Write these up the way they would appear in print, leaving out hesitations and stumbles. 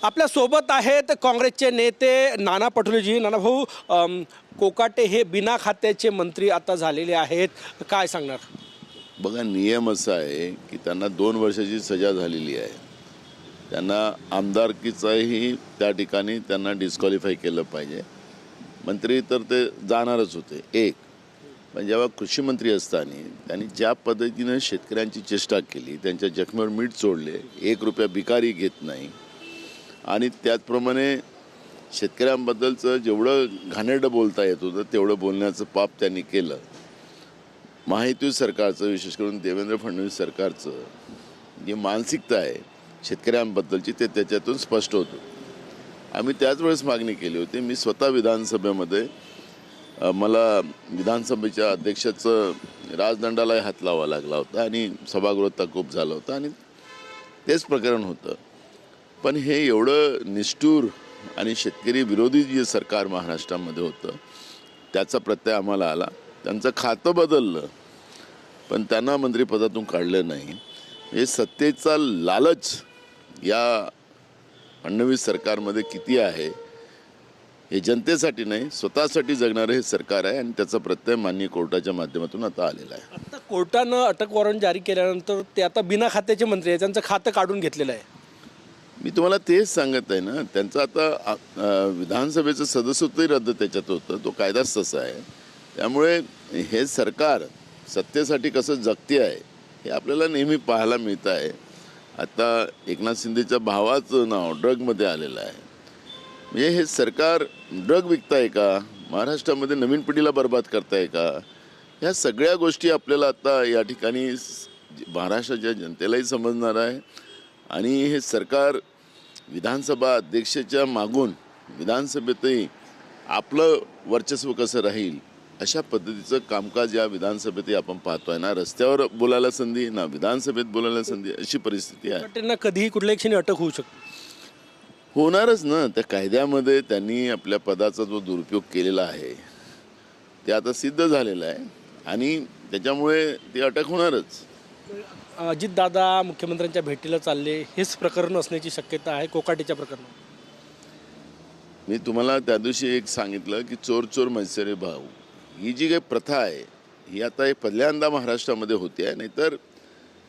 आपल्या सोबत आहेत काँग्रेसचे नेते नाना पटोलेजी. नाना भाऊ, कोकाटे हे बिना खात्याचे मंत्री आता झालेले आहेत, काय सांगणार? बघा, नियम असा आहे की त्यांना 2 वर्षाची सजा झालेली आहे. त्यांना आमदारकीचाही त्या ठिकाणी त्यांना डिस्क्वालिफाय केलं पाहिजे. मंत्री तर ते जाणारच होते एक. पण जेव्हा कृषी मंत्री असताना त्यांनी ज्या पद्धतीनं शेतकऱ्यांची चेष्टा केली, त्यांच्या जखमेवर मीठ चोळले, 1 रुपया भिकारी घेत नाही, आणि त्याचप्रमाणे शेतकऱ्यांबद्दलचं जेवढं घाणेरडं बोलता येत होतं तेवढं बोलण्याचं पाप त्यांनी केलं. महायुती सरकारचं, विशेष करून देवेंद्र फडणवीस सरकारचं जी मानसिकता आहे शेतकऱ्यांबद्दलची, ते त्याच्यातून स्पष्ट होतं. आम्ही त्याच वेळेस मागणी केली होती. मी स्वतः विधानसभेमध्ये मला विधानसभेच्या अध्यक्षाचं राजदंडालाही हात लावा लागला होता आणि सभागृहात तहकूब झाला होता, आणि तेच प्रकरण होतं. पण हे एवढं निष्ठुर आणि शेतकरी विरोधी जे सरकार महाराष्ट्रामध्ये होतं त्याचा प्रत्यय आम्हाला आला. त्यांचं खातं बदललं पण त्यांना मंत्रिपदातून काढलं नाही. हे सत्तेचा लालच या फडणवीस सरकारमध्ये किती आहे हे जनतेसाठी नाही, स्वतःसाठी जगणारं हे सरकार आहे, आणि त्याचा प्रत्यय माननीय कोर्टाच्या माध्यमातून आता आलेला आहे. आता कोर्टानं अटक वॉरंट जारी केल्यानंतर ते आता बिना खात्याचे मंत्री आहेत, त्यांचं खातं काढून घेतलेलं आहे. मी तुम्हाला तेच सांगत आहे ना, त्यांचं आता विधानसभेचं सदस्यत्वही रद्द त्याच्यात होतं. तो कायदाच तसा आहे. त्यामुळे हे सरकार सत्तेसाठी कसं जगते आहे हे आपल्याला नेहमी पाहायला मिळतं आहे. आता एकनाथ शिंदेच्या भावाचं नाव ड्रगमध्ये आलेलं आहे. म्हणजे हे सरकार ड्रग विकताय का, महाराष्ट्रामध्ये नवीन पिढीला बर्बाद करताय का, ह्या सगळ्या गोष्टी आपल्याला आता या ठिकाणी महाराष्ट्राच्या जनतेलाही समजणार आहे. आणि हे सरकार विधानसभा अध्यक्षाच्या मागून विधानसभेतही आपलं वर्चस्व कसं राहील अशा पद्धतीचं कामकाज या विधानसभेतही आपण पाहतोय ना. रस्त्यावर बोलायला संधी ना, विधानसभेत बोलायला संधी, अशी परिस्थिती आहे. त्यांना कधीही कुठल्याही क्षणी अटक होऊ शकते. होणारच ना. त्या कायद्यामध्ये त्यांनी आपल्या पदाचा जो दुरुपयोग केलेला आहे ते आता सिद्ध झालेलं आहे, आणि त्याच्यामुळे ती अटक होणारच. अजितदादा मुख्यमंत्र्यांच्या भेटीला चालले, हेच प्रकरण असण्याची शक्यता आहे कोकाटेच्या प्रकरणात. मी तुम्हाला त्या दिवशी एक सांगितलं की चोर चोर मैसरे भाऊ, ही जी काही प्रथा आहे ही आता हे पहिल्यांदा महाराष्ट्रामध्ये होते आहे. नाहीतर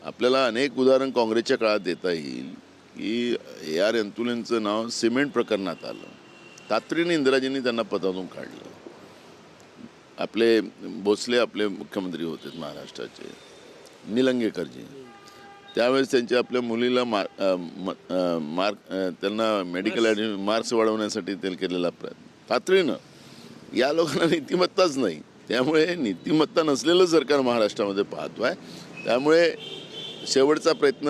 आपल्याला अनेक उदाहरण काँग्रेसच्या काळात देता येईल की AR अंतुलेंचं नाव सिमेंट प्रकरणात आलं. तातडीने इंदिराजींनी त्यांना पदातून काढलं. आपले भोसले आपले मुख्यमंत्री होते महाराष्ट्राचे, निलंगेकरजी. त्यावेळेस त्यांच्या आपल्या मुलीला त्यांना मेडिकल मार्क्स वाढवण्यासाठी ते केलेला प्रयत्न तातडीनं. या लोकांना नीतिमत्ताच नाही. त्यामुळे नीतिमत्ता नसलेलं सरकार महाराष्ट्रामध्ये पाहतो आहे. त्यामुळे शेवटचा प्रयत्न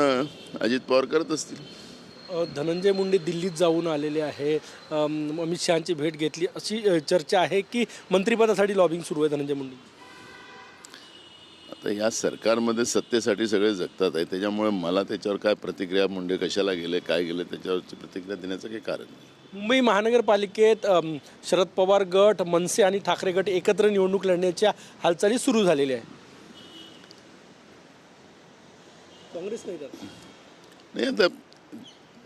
अजित पवार करत असतील. धनंजय मुंडे दिल्लीत जाऊन आलेले आहे, अमित शहांची भेट घेतली, अशी चर्चा आहे की मंत्रिपदासाठी लॉबिंग सुरू आहे धनंजय मुंडे. आता या सरकारमध्ये सत्तेसाठी सगळे जगतात आहे. त्याच्यामुळे मला त्याच्यावर काय प्रतिक्रिया, मुंडे कशाला गेले, काय गेले, त्याच्यावरची प्रतिक्रिया देण्याचं काही कारण नाही. मुंबई महानगरपालिकेत शरद पवार गट, मनसे आणि ठाकरे गट एकत्र निवडणूक लढण्याच्या हालचाली सुरू झालेल्या आहे. काँग्रेस नाही, आता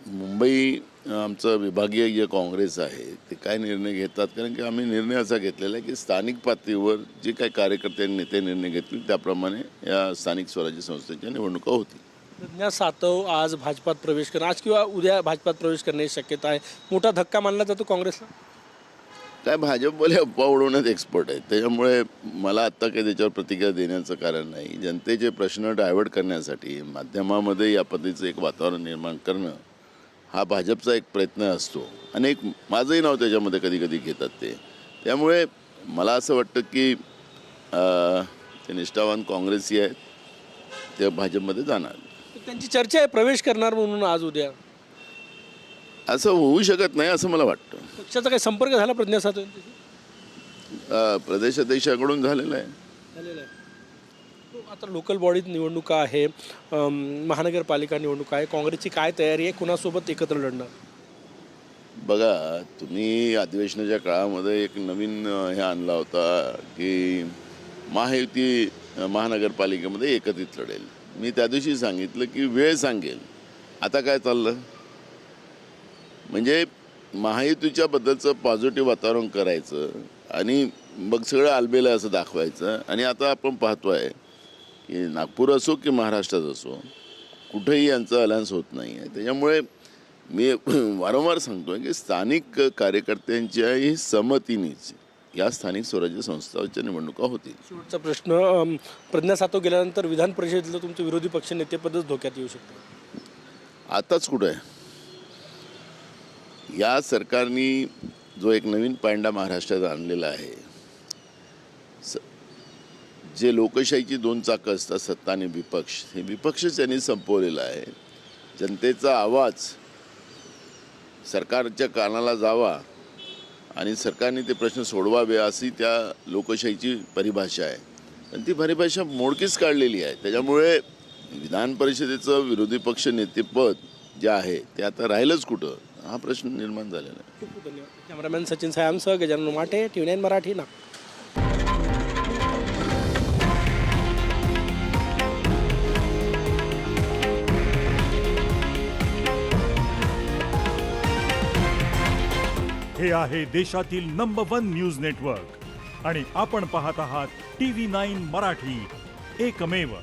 मुंबई आमचं विभागीय जे काँग्रेस आहे ते काय निर्णय घेतात, कारण की आम्ही निर्णय असा घेतलेला आहे की स्थानिक पातळीवर जे काही कार्यकर्ते नेते निर्णय घेतील त्याप्रमाणे या स्थानिक स्वराज्य संस्थेच्या निवडणुका होतील. प्रज्ञा सातव आज भाजपात प्रवेश करणार, आज किंवा उद्या भाजपात प्रवेश करण्याची शक्यता आहे. मोठा धक्का मानला जातो काँग्रेसला. काय भाजपवाले अफवा उडवण्यात एक्सपर्ट आहेत. त्याच्यामुळे मला आत्ता काही त्याच्यावर प्रतिक्रिया देण्याचं कारण नाही. जनतेचे प्रश्न डायव्हर्ट करण्यासाठी माध्यमामध्ये या पद्धतीचं एक वातावरण निर्माण करणं हा भाजपचा एक प्रयत्न असतो. अनेक माझंही नाव त्याच्यामध्ये कधी कधी घेतात ते. त्यामुळे मला असं वाटतं की ते निष्ठावान काँग्रेसी आहेत, ते भाजपमध्ये जाणार. त्यांची चर्चा आहे प्रवेश करणार म्हणून आज उद्या. असं होऊ शकत नाही असं मला वाटतं. पक्षाचा काही संपर्क झाला प्रज्ञा सातव यांच्याशी? प्रदेश अध्यक्षाकडून झालेलं आहे. आता लोकल बॉडीत निवडणुका आहे, महानगरपालिका निवडणुका आहे, काँग्रेसची काय तयारी आहे, कुणासोबत एकत्र लढणार? बघा, तुम्ही अधिवेशनाच्या काळामध्ये एक नवीन हे आणला होता की महायुती महानगरपालिकेमध्ये एकत्रित लढेल. मी त्या दिवशी सांगितलं की वेळ सांगेल. आता काय चाललं, म्हणजे महायुतीच्या बद्दलचं पॉझिटिव्ह वातावरण करायचं आणि मग सगळं आलबेलं असं दाखवायचं. आणि आता आपण पाहतोय की नागपूर असो की महाराष्ट्रात असो कुठेही यांचं अलायन्स होत नाही आहे. त्याच्यामुळे मी वारंवार सांगतोय की स्थानिक कार्यकर्त्यांच्याही संमतीनेच या स्थानिक स्वराज्य संस्थांच्या निवडणुका होतील. शेवटचा प्रश्न, प्रज्ञा सातव गेल्यानंतर विधान परिषदेतलं तुमचं विरोधी पक्ष नेतेपदच धोक्यात येऊ शकतं. आताच कुठं आहे? या सरकारने जो एक नवीन पायंडा महाराष्ट्रात आणलेला आहे, जे लोकशाहीची दोन चाकं असतात सत्ता आणि विपक्ष, हे विपक्षच त्यांनी संपवलेलं आहे. जनतेचा आवाज सरकारच्या कानाला जावा आणि सरकारने ते प्रश्न सोडवावे अशी त्या लोकशाहीची परिभाषा आहे. आणि ती परिभाषा मोडकीच काढलेली आहे. त्याच्यामुळे विधान परिषदेचं विरोधी पक्ष नेतेपद जे आहे ते आता राहिलंच कुठं, हा प्रश्न निर्माण झालेला आहे. खूप खूप धन्यवाद. कॅमेरामॅन सचिन सायांसह गजानन माटे, TV9 मराठी, नागपूर. हे आहे देशातील नंबर 1 न्यूज नेटवर्क आणि आपण पाहत आहात TV9 मराठी, एकमेव.